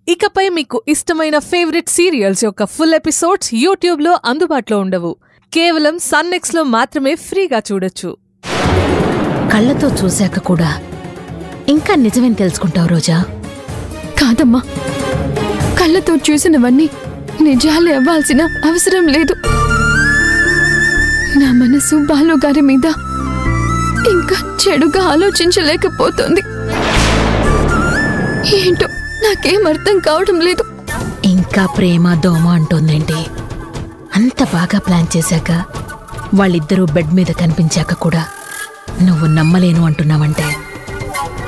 ఇకపై మీకు ఇష్టమైన ఫేవరెట్ సీరియల్స్ యొక్క ఫుల్ ఎపిసోడ్స్ యూట్యూబ్లో అందుబాటులో ఉండవు. కేవలం సన్నెక్స్లో మాత్రమే ఫ్రీగా చూడొచ్చు. కళ్ళతో చూశాక కూడా ఇంకా నిజమేం తెలుసుకుంటావు రోజా? కాదమ్మా, కళ్ళతో చూసినవన్నీ నిజాలే అవ్వాల్సిన అవసరం లేదు. నా మనసు బాలుగారి మీద ఇంకా చెడుగా ఆలోచించలేకపోతుంది. ఏంటో నాకేం అర్థం కావడం లేదు. ఇంకా ప్రేమ దోమ అంటోందేంటి? అంత బాగా ప్లాన్ చేశాక వాళ్ళిద్దరూ బెడ్ మీద కనిపించాక కూడా నువ్వు నమ్మలేను అంటున్నావంటే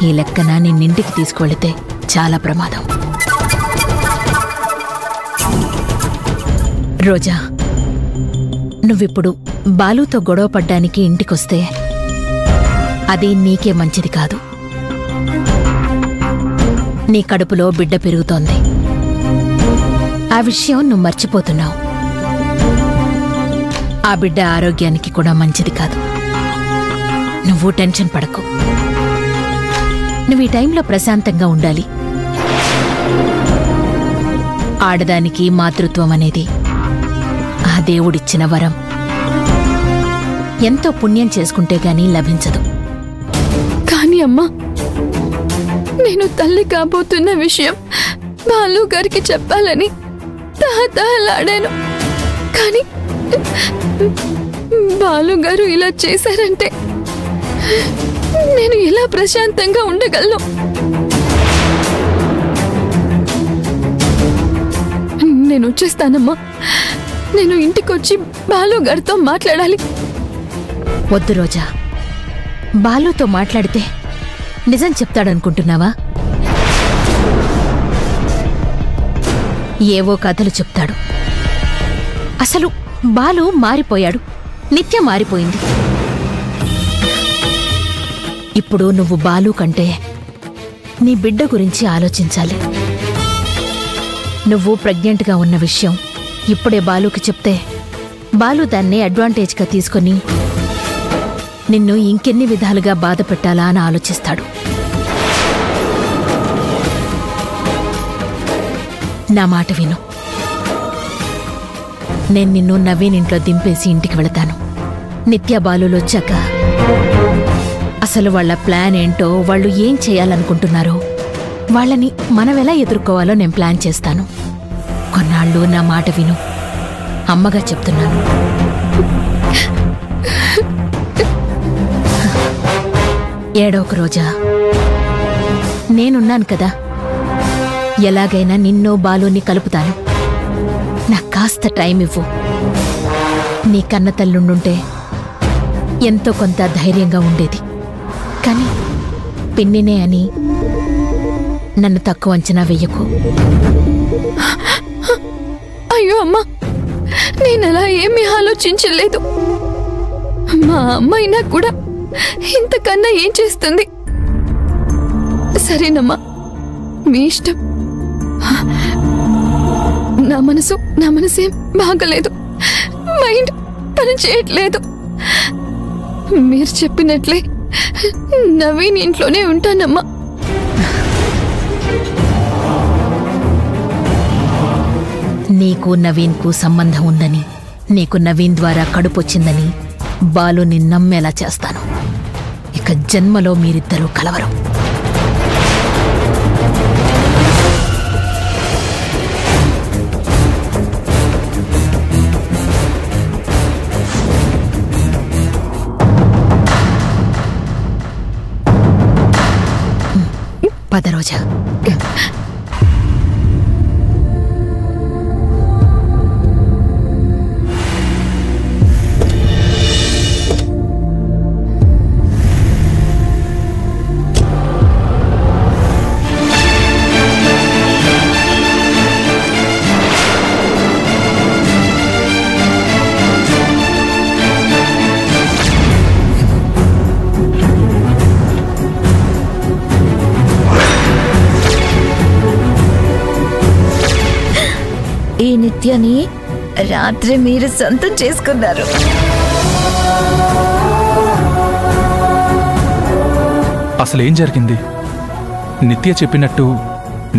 ఈ లెక్కన నిన్నింటికి తీసుకువెళితే చాలా ప్రమాదం. రోజా, నువ్విప్పుడు బాలుతో గొడవ పడ్డానికి ఇంటికొస్తే అది నీకే మంచిది కాదు. నీ కడుపులో బిడ్డ పెరుగుతోంది. ఆ విషయం నువ్వు మర్చిపోతున్నావు. ఆ బిడ్డ ఆరోగ్యానికి కూడా మంచిది కాదు. నువ్వు టెన్షన్ పడకు. నువ్వు ఈ టైంలో ప్రశాంతంగా ఉండాలి. ఆడదానికి మాతృత్వం అనేది ఆ దేవుడిచ్చిన వరం. ఎంతో పుణ్యం చేసుకుంటే గానీ లభించదు. కానీ అమ్మా, నేను తల్లి కాబోతున్న విషయం బాలు గారికి చెప్పాలని తహతహలాడాను. కానీ బాలు గారు ఇలా చేశారంటే నేను ఎలా ప్రశాంతంగా ఉండగలను? నేను వచ్చేస్తానమ్మా. నేను ఇంటికొచ్చి బాలు గారితో మాట్లాడాలి. వద్దు రోజా, బాలుతో మాట్లాడితే నిజం చెప్తాడనుకుంటున్నావా? ఏవో కథలు చెప్తాడు. అసలు బాలు మారిపోయాడు. నిత్య మారిపోయింది. ఇప్పుడు నువ్వు బాలు కంటే నీ బిడ్డ గురించి ఆలోచించాలి. నువ్వు ప్రెగ్నెంట్గా ఉన్న విషయం ఇప్పుడే బాలుకి చెప్తే బాలు దాన్నే అడ్వాంటేజ్గా తీసుకొని నిన్ను ఇంకెన్ని విధాలుగా బాధ పెట్టాలా అని ఆలోచిస్తాడు. నా మాట విను. నేను నిన్ను నవీన్ ఇంట్లో దింపేసి ఇంటికి వెళతాను. నిత్య బాలులు వచ్చాక అసలు వాళ్ళ ప్లాన్ ఏంటో, వాళ్ళు ఏం చేయాలనుకుంటున్నారో, వాళ్ళని మనమెలా ఎదుర్కోవాలో నేను ప్లాన్ చేస్తాను. కొన్నాళ్ళు నా మాట విను. అమ్మగా చెప్తున్నాను. ఏడోక రోజా, నేనున్నాను కదా. ఎలాగైనా నిన్నో బాలుని కలుపుతాను. నాకు కాస్త టైం ఇవ్వు. నీ కన్న తల్లుండుంటే ఎంతో కొంత ధైర్యంగా ఉండేది. కానీ పిన్నినే అని నన్ను తక్కువ అంచనా వెయ్యకు. అయ్యో అమ్మా, నేనలా ఏమీ ఆలోచించలేదు. మా అమ్మాయినా కూడా ఇంతకన్నా ఏం చేస్తుంది? సరేనమ్మా, మీ ఇష్టం. నా మనసేం బాగలేదు. మైండ్ పని చేయట్లేదు. మీరు చెప్పినట్లే నవీన్ ఇంట్లోనే ఉంటానమ్మా. నీకు నవీన్కు సంబంధం ఉందని, నీకు నవీన్ ద్వారా కడుపొచ్చిందని బాలుని నమ్మేలా చేస్తాను. ఇక జన్మలో మీరిద్దరూ కలవరు. పద రోజా. ఈ నిత్యని రాత్రి మీరు సొంతం చేసుకున్నారు. అసలేం జరిగింది? నిత్య చెప్పినట్టు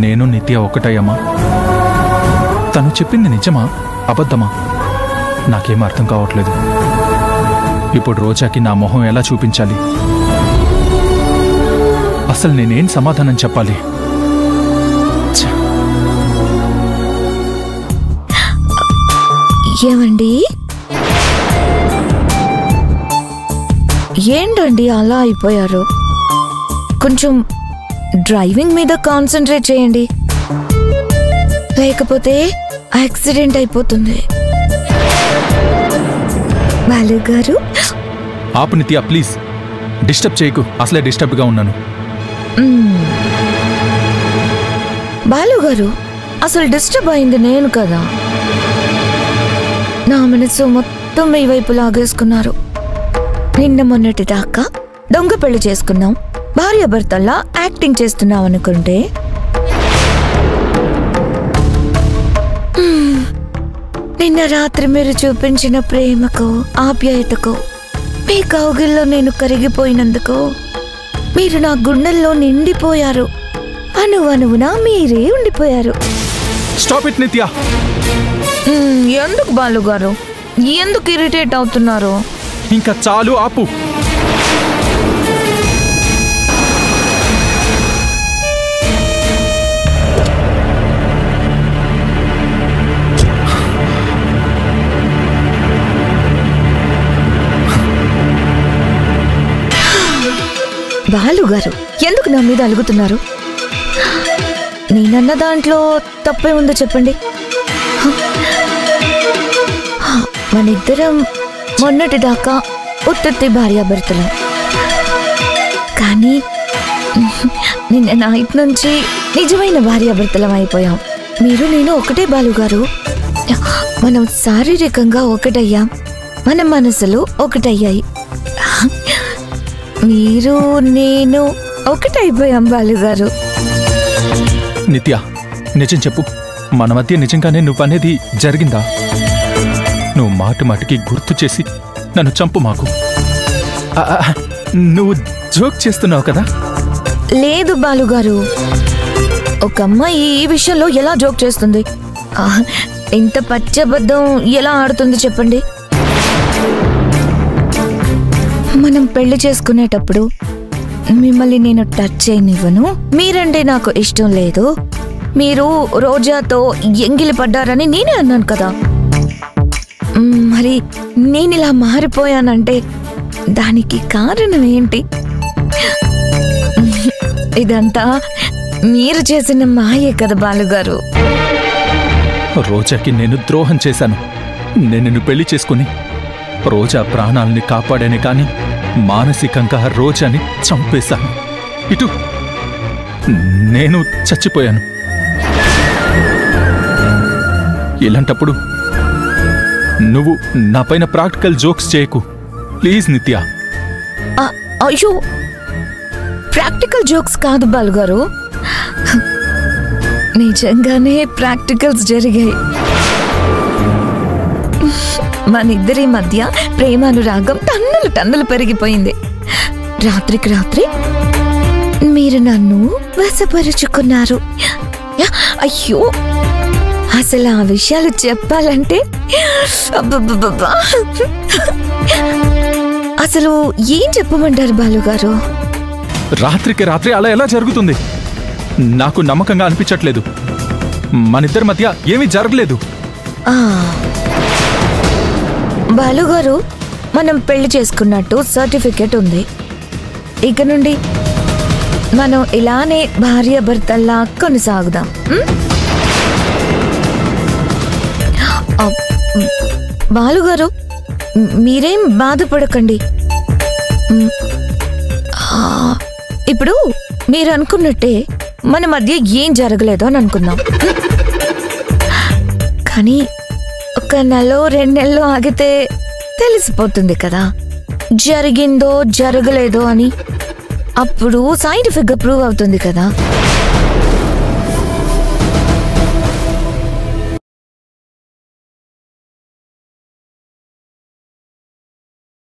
నేను నిత్య ఒకటయ్యమ్మా. తను చెప్పింది నిజమా అబద్ధమా నాకేం అర్థం కావట్లేదు. ఇప్పుడు రోజాకి నా మొహం ఎలా చూపించాలి? అసలు నేనేం సమాధానం చెప్పాలి? ఏమండి, ఏంటండి అలా అయిపోయారు? కొంచెం డ్రైవింగ్ మీద కాన్సంట్రేట్ చేయండి, లేకపోతే యాక్సిడెంట్ అయిపోతుంది. బాలు గారు, ఆపు నిత్య ప్లీజ్, డిస్టర్బ్ చేయకు. అసలే డిస్టర్బ్గా ఉన్నాను. బాలు గారు, అసలు డిస్టర్బ్ అయింది నేను కదా. నా మనసు మొత్తం మీ వైపు లాగేసుకున్నారు. నిన్న మొన్నటి దాకా దొంగ పెళ్లి చేసుకున్నాం, భార్యాభర్తల్లా యాక్టింగ్ చేస్తున్నాం అనుకుంటే నిన్న రాత్రి మీరు చూపించిన ప్రేమకు ఆప్యాయతకు మీ కౌగిల్లో నేను కరిగిపోయినందుకు మీరు నా గుండెల్లో నిండిపోయారు. అణువణువునా మీరే ఉండిపోయారు. స్టాప్ ఇట్ నిత్య. ఎందుకు బాలు గారు, ఎందుకు ఇరిటేట్ అవుతున్నారు? ఇంకా చాలు, ఆపు. బాలు గారు, ఎందుకు నా మీద అలుగుతున్నారు? నేనన్న దాంట్లో తప్పే ఉందో చెప్పండి. మనిద్దరం మొన్నటి దాకా ఉత్పత్తి భార్యాభర్తలం, కానీ నిన్న నైట్ నుంచి నిజమైన భార్యాభర్తలం అయిపోయాం. మీరు నేను ఒకటే బాలు గారు. మనం శారీరకంగా ఒకటయ్యాం, మన మనసులు ఒకటయ్యాయి. మీరు నేను ఒకటైపోయాం బాలు గారు. నిత్య, నిజం చెప్పు, మన మధ్య నిజంగానే నువ్వనేది జరిగిందా? నువ్వు మాటి మాటికి గుర్తు చేసి నన్ను చంపు మాకు. నువ్వు జోక్ చేస్తున్నావు కదా? లేదు బాలుగారు, ఒక అమ్మాయి ఈ విషయంలో ఎలా జోక్ చేస్తుంది? ఇంత పచ్చబద్ధం ఎలా ఆడుతుంది చెప్పండి? మనం పెళ్లి చేసుకునేటప్పుడు మిమ్మల్ని నేను టచ్ చేయనివ్వను, మీరంటే నాకు ఇష్టం లేదు, మీరు రోజాతో ఎంగిలి పడ్డారని నేనే అన్నాను కదా. మరి నేను ఇలా మారిపోయానంటే దానికి కారణం ఏంటి? ఇదంతా మీరు చేసిన మాయే కదా బాలుగారు. రోజాకి నేను ద్రోహం చేశాను. నేను నిన్ను పెళ్లి చేసుకుని రోజా ప్రాణాలని కాపాడానే కాని మానసికంగా రోజాని చంపేశాను. ఇటు నేను చచ్చిపోయాను. ఇలాంటప్పుడు నువ్వు నా పైన ప్రాక్టికల్ జోక్స్ చేయకు ప్లీజ్ నిత్య. అయ్యో, ప్రాక్టికల్ జోక్స్ కాదు బాలుగారు, నిజంగానే ప్రాక్టికల్స్ జరిగాయి. మనిద్దరి మధ్య ప్రేమానురాగం టన్నులు టన్నులు పెరిగిపోయింది. రాత్రికి రాత్రి మీరు నన్ను వశపరుచుకున్నారు. అయ్యో, అసలు ఆ విషయాలు చెప్పాలంటే అసలు ఏం చెప్పమంటారు బాలుగారు? రాత్రికి రాత్రి అలా ఎలా జరుగుతుంది? నాకు నమ్మకంగా అనిపించట్లేదు. మనిద్దరి మధ్య ఏమీ జరగలేదు. బాలుగారు, మనం పెళ్లి చేసుకున్నట్టు సర్టిఫికెట్ ఉంది. ఇక నుండి మనం ఇలానే భార్యాభర్తల్లా కొనసాగుదాం. బాలుగారు, మీరేం బాధపడకండి. ఇప్పుడు మీరు అనుకున్నట్టే మన మధ్య ఏం జరగలేదో అని అనుకుందాం. కానీ ఒక నెల 2 నెలలు ఆగితే తెలిసిపోతుంది కదా జరిగిందో జరగలేదో అని. అప్పుడు సైంటిఫిక్గా ప్రూవ్ అవుతుంది కదా.